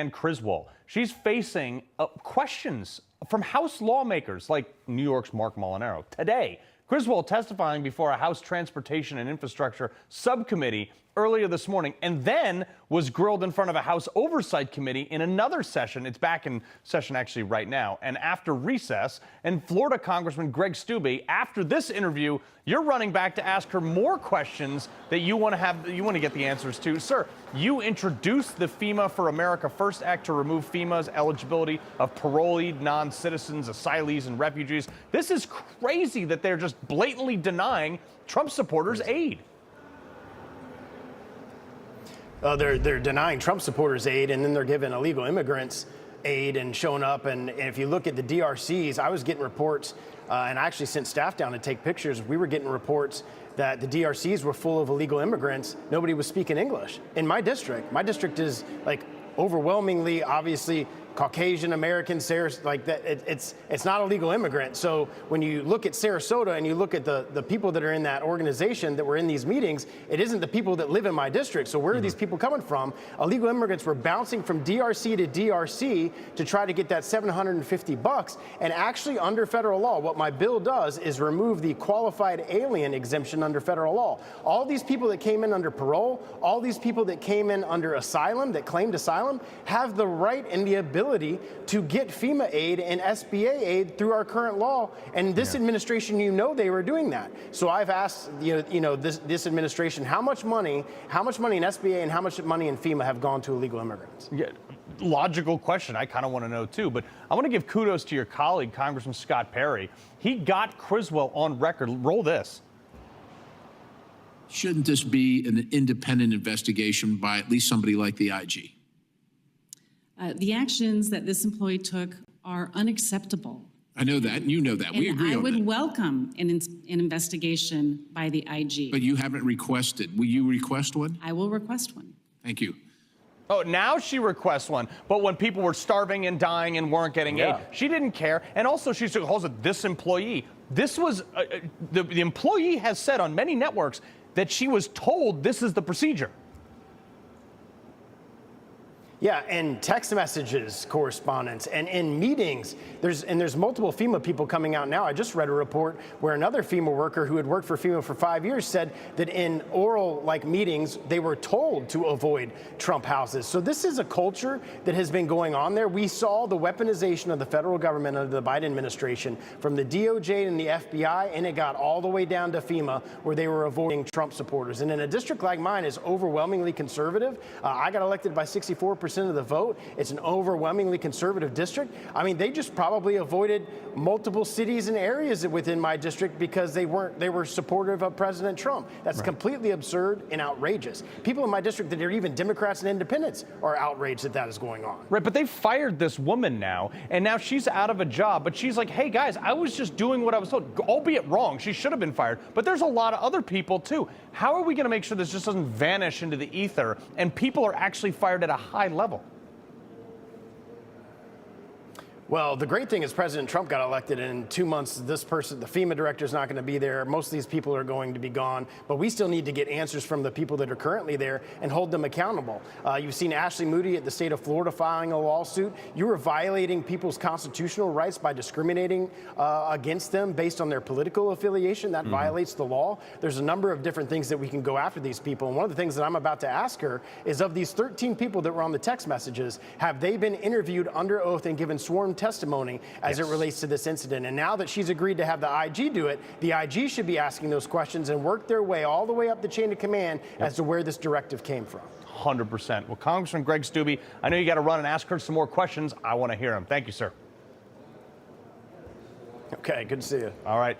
And Criswell. She's facing questions from House lawmakers like New York's Mark Molinaro. Today, Criswell testifying before a House Transportation and Infrastructure subcommittee earlier this morning, and then was grilled in front of a House Oversight Committee in another session. It's back in session actually right now. And after recess, and Florida Congressman Greg Steube, after this interview, you're running back to ask her more questions that you want to get the answers to. Sir, you introduced the FEMA for America First Act to remove FEMA's eligibility of parolee non-citizens, asylees, and refugees. This is crazy that they're just blatantly denying Trump supporters aid. They're denying Trump supporters aid, and then they're giving illegal immigrants aid and showing up. And if you look at the DRCs, I was getting reports, and I actually sent staff down to take pictures. We were getting reports that the DRCs were full of illegal immigrants. Nobody was speaking English. In my district is like overwhelmingly, obviously, Caucasian Americans, like that. It's not illegal immigrant. So when you look at Sarasota and you look at the people that are in that organization that were in these meetings, it isn't the people that live in my district. So where are these people coming from? Illegal immigrants were bouncing from DRC to DRC to try to get that $750. And actually, under federal law, what my bill does is remove the qualified alien exemption under federal law. All these people that came in under parole, all these people that came in under asylum, that claimed asylum, have the right and the ability to get FEMA aid and SBA aid through our current law. And this administration, they were doing that. So I've asked, this administration, how much money in SBA and how much money in FEMA have gone to illegal immigrants? Yeah, logical question. I kind of want to know too, but I want to give kudos to your colleague, Congressman Scott Perry. He got Criswell on record. Roll this. Shouldn't this be an independent investigation by at least somebody like the IG? The actions that this employee took are unacceptable. I know that, and you know that. We agree on that. I would welcome an investigation by the IG. But you haven't requested. Will you request one? I will request one. Thank you. Oh, now she requests one. But when people were starving and dying and weren't getting aid, she didn't care. And also, she calls it this employee. This was, the employee has said on many networks that she was told this is the procedure. Yeah, and text messages, correspondence, and in meetings, there's multiple FEMA people coming out now. I just read a report where another FEMA worker who had worked for FEMA for 5 years said that in oral meetings, they were told to avoid Trump houses. So this is a culture that has been going on there. We saw the weaponization of the federal government under the Biden administration from the DOJ and the FBI, and it got all the way down to FEMA where they were avoiding Trump supporters. And in a district like mine is overwhelmingly conservative. I got elected by 64% of the vote. It's an overwhelmingly conservative district. I mean, they just probably avoided multiple cities and areas within my district because they were supportive of President Trump. That's completely absurd and outrageous. People in my district that are even Democrats and independents are outraged that is going on. Right, but they fired this woman now, and now she's out of a job, but she's like, hey guys, I was just doing what I was told, albeit wrong. She should have been fired, but there's a lot of other people too. How are we going to make sure this just doesn't vanish into the ether and people are actually fired at a high level? Well, the great thing is President Trump got elected, and in 2 months, the FEMA director is not going to be there. Most of these people are going to be gone, but we still need to get answers from the people that are currently there and hold them accountable. You've seen Ashley Moody at the state of Florida filing a lawsuit. You were violating people's constitutional rights by discriminating against them based on their political affiliation. That violates the law. There's a number of different things that we can go after these people, and one of the things that I'm about to ask her is, of these 13 people that were on the text messages, have they been interviewed under oath and given sworn testimony as it relates to this incident? And now that she's agreed to have the IG do it, the IG should be asking those questions and work their way all the way up the chain of command as to where this directive came from. 100%. Well, Congressman Greg Steube, I know you got to run and ask her some more questions. I want to hear them. Thank you, sir. Okay, good to see you. All right.